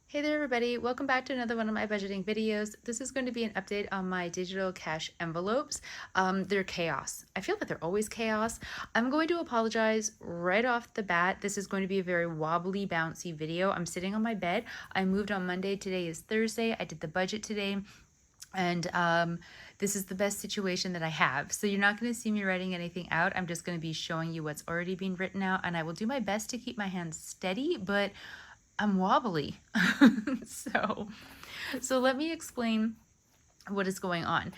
Hey there everybody, welcome back to another one of my budgeting videos. This is going to be an update on my digital cash envelopes. They're chaos. I feel like they're always chaos. I'm going to apologize right off the bat. This is going to be a very wobbly, bouncy video. I'm sitting on my bed. I moved on Monday. Today is Thursday. I did the budget today. And this is the best situation that I have. So you're not going to see me writing anything out. I'm just going to be showing you what's already been written out. And I will do my best to keep my hands steady, but I'm wobbly. so, so let me explain what is going on.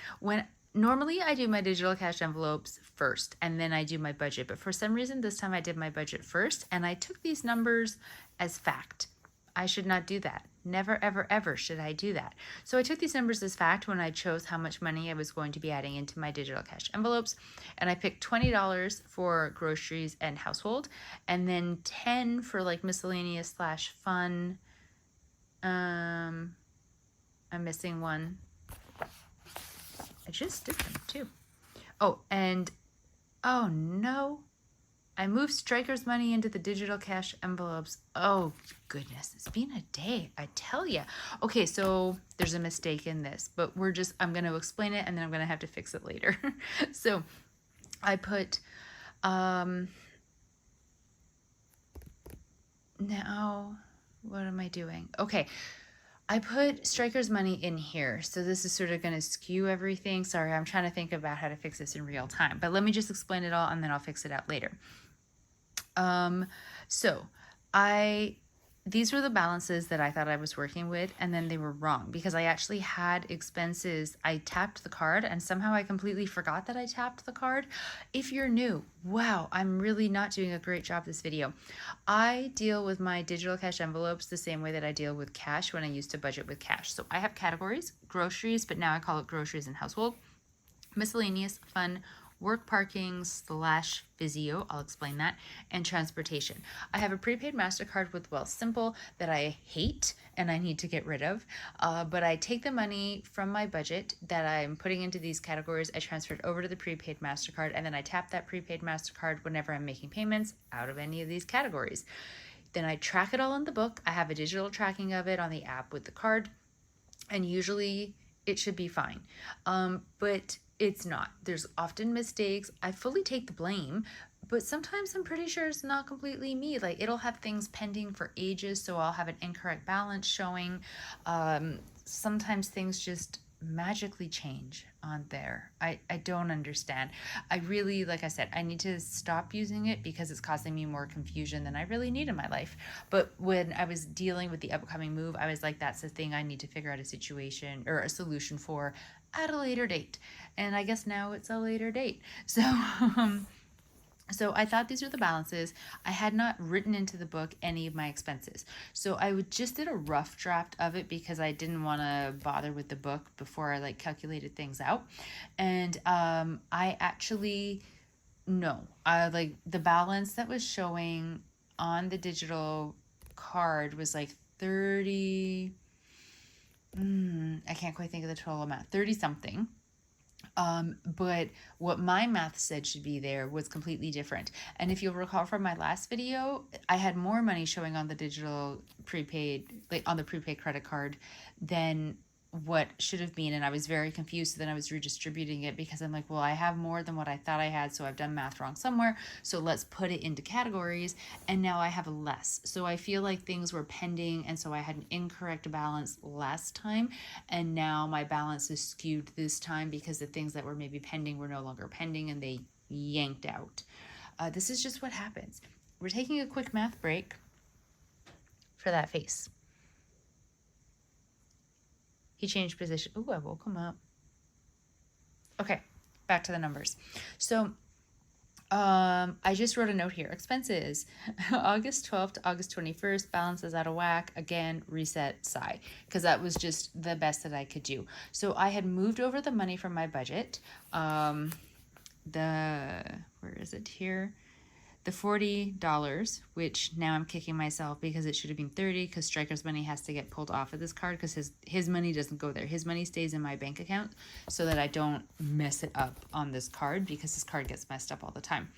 Normally I do my digital cash envelopes first and then I do my budget, but for some reason this time I did my budget first and I took these numbers as fact. I should not do that. Never, ever, ever should I do that. So I took these numbers as fact when I chose how much money I was going to be adding into my digital cash envelopes. And I picked $20 for groceries and household, and then 10 for like miscellaneous slash fun. I'm missing one. I just did them too. Oh, and oh no. I moved Striker's money into the digital cash envelopes. Oh, goodness. It's been a day, I tell ya. Okay, so there's a mistake in this, but I'm going to explain it and then I'm going to have to fix it later. So I put, now, what am I doing? Okay. I put Striker's money in here, so this is sort of going to skew everything. Sorry, I'm trying to think about how to fix this in real time, but let me just explain it all and then I'll fix it out later. So these were the balances that I thought I was working with, and then they were wrong because I actually had expenses. I tapped the card and somehow I completely forgot that I tapped the card. If you're new, wow, I'm really not doing a great job this video. I deal with my digital cash envelopes the same way that I deal with cash when I used to budget with cash. So I have categories: groceries, but now I call it groceries and household, miscellaneous, fun, work parking slash physio, I'll explain that, and transportation. I have a prepaid MasterCard with Wealthsimple that I hate and I need to get rid of, but I take the money from my budget that I'm putting into these categories, I transfer it over to the prepaid MasterCard, and then I tap that prepaid MasterCard whenever I'm making payments out of any of these categories. Then I track it all in the book. I have a digital tracking of it on the app with the card, and usually it should be fine. But it's not. There's often mistakes. I fully take the blame, but sometimes I'm pretty sure it's not completely me. Like, it'll have things pending for ages, so I'll have an incorrect balance showing. Sometimes things just magically change on there. I don't understand. I really, like I said, I need to stop using it because it's causing me more confusion than I really need in my life. But when I was dealing with the upcoming move, I was like, that's the thing I need to figure out a situation or a solution for at a later date. And I guess now it's a later date. So I thought these were the balances. I had not written into the book any of my expenses. So I just did a rough draft of it because I didn't want to bother with the book before I calculated things out. And I actually, no, like the balance that was showing on the digital card was like 30, I can't quite think of the total amount, 30 something. But what my math said should be there was completely different. And if you'll recall from my last video, I had more money showing on the digital prepaid, like on the prepaid credit card, than what should have been, and I was very confused. So then I was redistributing it because I'm like, well, I have more than what I thought I had, so I've done math wrong somewhere, so let's put it into categories, and now I have less. So I feel like things were pending, and so I had an incorrect balance last time, and now my balance is skewed this time because the things that were maybe pending were no longer pending and they yanked out. This is just what happens. We're taking a quick math break for that face. He changed position. Ooh, I woke him up. Okay, back to the numbers. So I just wrote a note here. Expenses, August 12th to August 21st, balances out of whack. Again, reset, sigh, because that was just the best that I could do. So I had moved over the money from my budget. Where is it here? The $40, which now I'm kicking myself because it should have been 30 because Striker's money has to get pulled off of this card because his money doesn't go there. His money stays in my bank account so that I don't mess it up on this card because this card gets messed up all the time.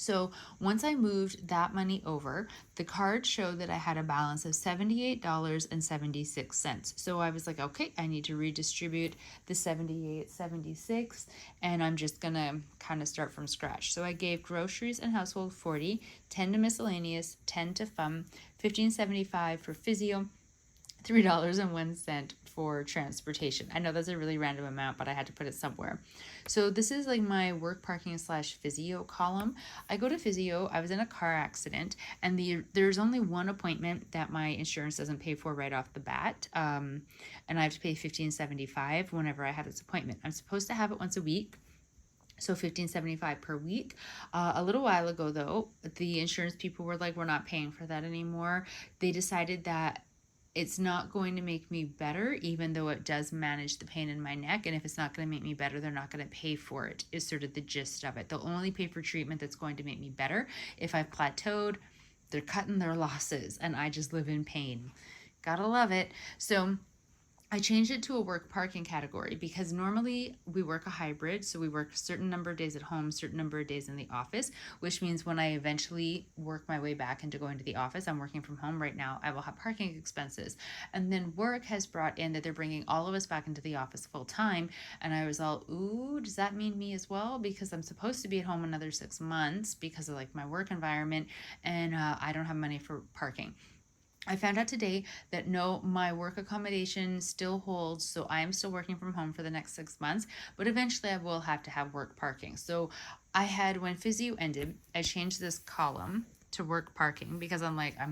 So once I moved that money over, the card showed that I had a balance of $78.76. So I was like, okay, I need to redistribute the 78.76, and I'm just gonna kind of start from scratch. So I gave groceries and household 40, 10 to miscellaneous, 10 to fun, 15.75 for physio, $3.01 for transportation. I know that's a really random amount, but I had to put it somewhere. So this is like my work parking slash physio column. I go to physio. I was in a car accident, and there's only one appointment that my insurance doesn't pay for right off the bat, and I have to pay $15.75 whenever I have this appointment. I'm supposed to have it once a week. So $15.75 per week. A little while ago, though, the insurance people were like, we're not paying for that anymore. They decided that it's not going to make me better, even though it does manage the pain in my neck. And if it's not going to make me better, they're not going to pay for it, is sort of the gist of it. They'll only pay for treatment that's going to make me better. If I've plateaued, they're cutting their losses and I just live in pain. Gotta love it. So I changed it to a work parking category because normally we work a hybrid. So we work a certain number of days at home, certain number of days in the office, which means when I eventually work my way back into going to the office, I'm working from home right now, I will have parking expenses. And then work has brought in that they're bringing all of us back into the office full time. And I was all, ooh, does that mean me as well? Because I'm supposed to be at home another 6 months because of like my work environment, and I don't have money for parking. I found out today that no, my work accommodation still holds, so I am still working from home for the next 6 months, but eventually I will have to have work parking. So when physio ended, I changed this column to work parking because I'm like, I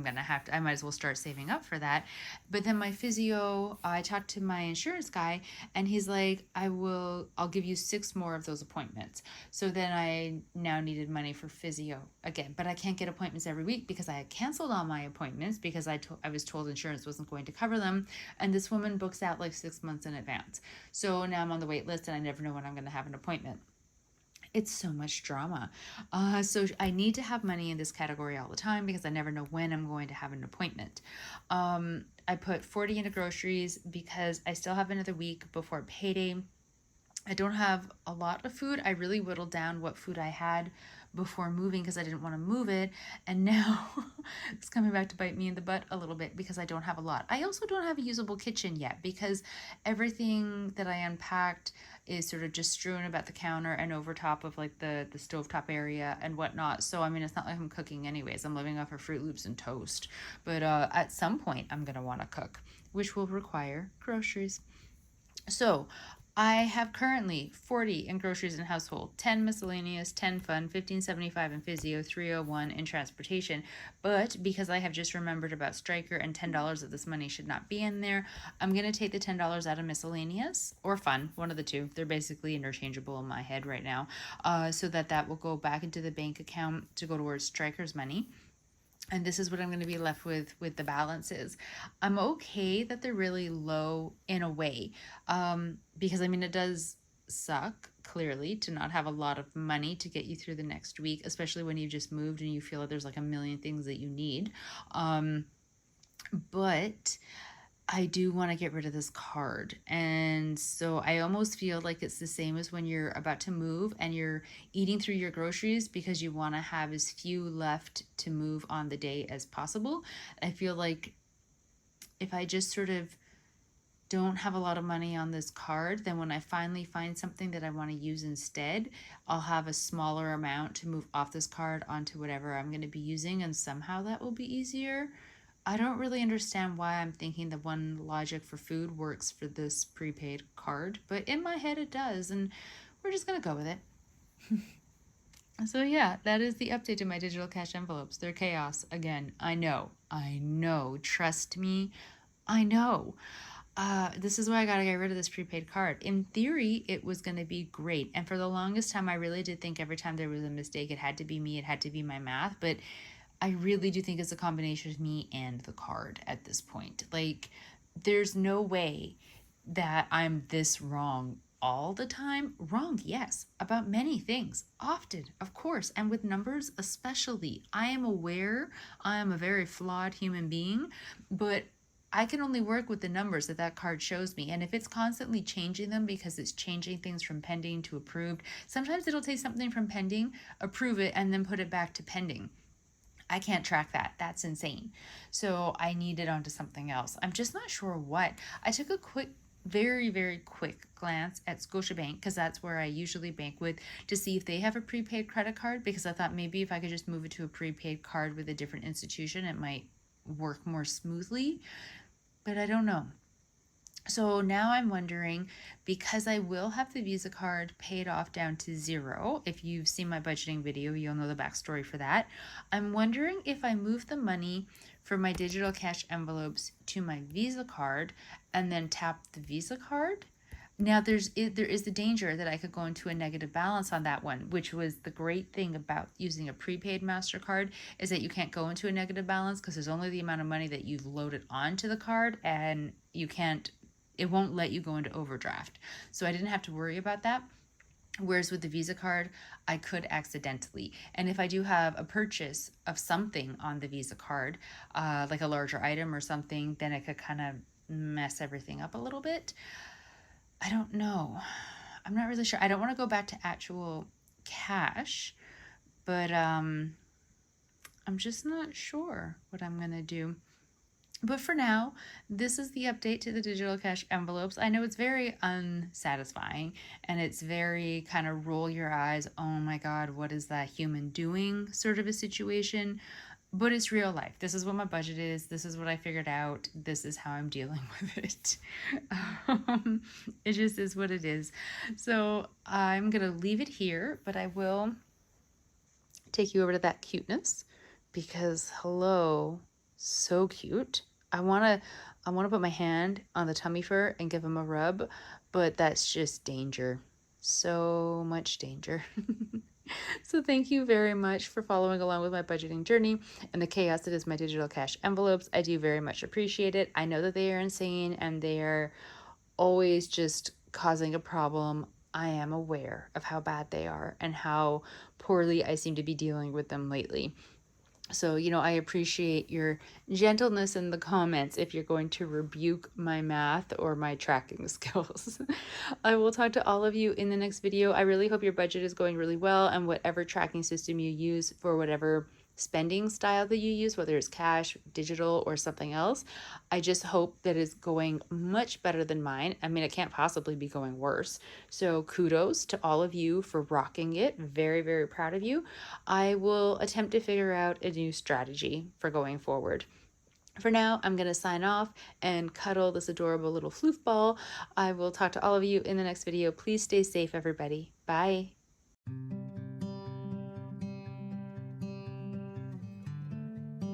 might as well start saving up for that. But then my physio, I talked to my insurance guy and he's like, I'll give you 6 more of those appointments. So then I now needed money for physio again, but I can't get appointments every week because I had canceled all my appointments because I was told insurance wasn't going to cover them. And this woman books out like 6 months in advance. So now I'm on the wait list and I never know when I'm going to have an appointment. It's so much drama. So I need to have money in this category all the time because I never know when I'm going to have an appointment. I put 40 into groceries because I still have another week before payday. I don't have a lot of food. I really whittled down what food I had before moving because I didn't want to move it. And now it's coming back to bite me in the butt a little bit because I don't have a lot. I also don't have a usable kitchen yet because everything that I unpacked is sort of just strewn about the counter and over top of like the stovetop area and whatnot. So, I mean, it's not like I'm cooking anyways. I'm living off of Fruit Loops and toast. But at some point, I'm going to want to cook, which will require groceries. So I have currently 40 in groceries and household, 10 miscellaneous, 10 fun, 15.75 in physio, 301 in transportation. But because I have just remembered about Striker and $10 of this money should not be in there, I'm going to take the $10 out of miscellaneous or fun, one of the two. They're basically interchangeable in my head right now, so that will go back into the bank account to go towards Striker's money. And this is what I'm going to be left with the balances. I'm okay that they're really low in a way, because I mean, it does suck clearly to not have a lot of money to get you through the next week, especially when you've just moved and you feel like there's like a million things that you need. But I do want to get rid of this card. And so I almost feel like it's the same as when you're about to move and you're eating through your groceries because you want to have as few left to move on the day as possible. I feel like if I just sort of don't have a lot of money on this card, then when I finally find something that I want to use instead, I'll have a smaller amount to move off this card onto whatever I'm going to be using, and somehow that will be easier. I don't really understand why I'm thinking the one logic for food works for this prepaid card, but in my head it does, and we're just gonna go with it. So yeah, that is the update to my digital cash envelopes. They're chaos again. I know. Trust me, I know. This is why I gotta get rid of this prepaid card. In theory, it was gonna be great, and for the longest time, I really did think every time there was a mistake, it had to be me, it had to be my math, but I really do think it's a combination of me and the card at this point. Like, there's no way that I'm this wrong all the time. Wrong, yes, about many things, often, of course, and with numbers especially. I am aware I am a very flawed human being, but I can only work with the numbers that that card shows me. And if it's constantly changing them because it's changing things from pending to approved, sometimes it'll take something from pending, approve it, and then put it back to pending. I can't track that. That's insane. So I need it onto something else. I'm just not sure what. I took a quick, very, very quick glance at Scotiabank because that's where I usually bank with, to see if they have a prepaid credit card, because I thought maybe if I could just move it to a prepaid card with a different institution, it might work more smoothly. But I don't know. So now I'm wondering, because I will have the Visa card paid off down to zero. If you've seen my budgeting video, you'll know the backstory for that. I'm wondering if I move the money for my digital cash envelopes to my Visa card and then tap the Visa card. Now there is the danger that I could go into a negative balance on that one, which was the great thing about using a prepaid MasterCard, is that you can't go into a negative balance because there's only the amount of money that you've loaded onto the card, and it won't let you go into overdraft. So I didn't have to worry about that. Whereas with the Visa card, I could accidentally. And if I do have a purchase of something on the Visa card, like a larger item or something, then it could kind of mess everything up a little bit. I don't know. I'm not really sure. I don't want to go back to actual cash, but I'm just not sure what I'm going to do. But for now, this is the update to the digital cash envelopes. I know it's very unsatisfying and it's very kind of roll your eyes, oh my God, what is that human doing sort of a situation. But it's real life. This is what my budget is. This is what I figured out. This is how I'm dealing with it. It just is what it is. So I'm going to leave it here, but I will take you over to that cuteness because hello, so cute. I want to put my hand on the tummy fur and give him a rub, but that's just danger. So much danger. So thank you very much for following along with my budgeting journey and the chaos that is my digital cash envelopes. I do very much appreciate it. I know that they are insane and they are always just causing a problem. I am aware of how bad they are and how poorly I seem to be dealing with them lately. So, I appreciate your gentleness in the comments if you're going to rebuke my math or my tracking skills. I will talk to all of you in the next video. I really hope your budget is going really well, and whatever tracking system you use for whatever spending style that you use, whether it's cash, digital, or something else, I just hope that it's going much better than mine. I mean, it can't possibly be going worse. So kudos to all of you for rocking it. Very, very proud of you. I will attempt to figure out a new strategy for going forward. For now, I'm going to sign off and cuddle this adorable little floof ball. I will talk to all of you in the next video. Please stay safe, everybody. Bye.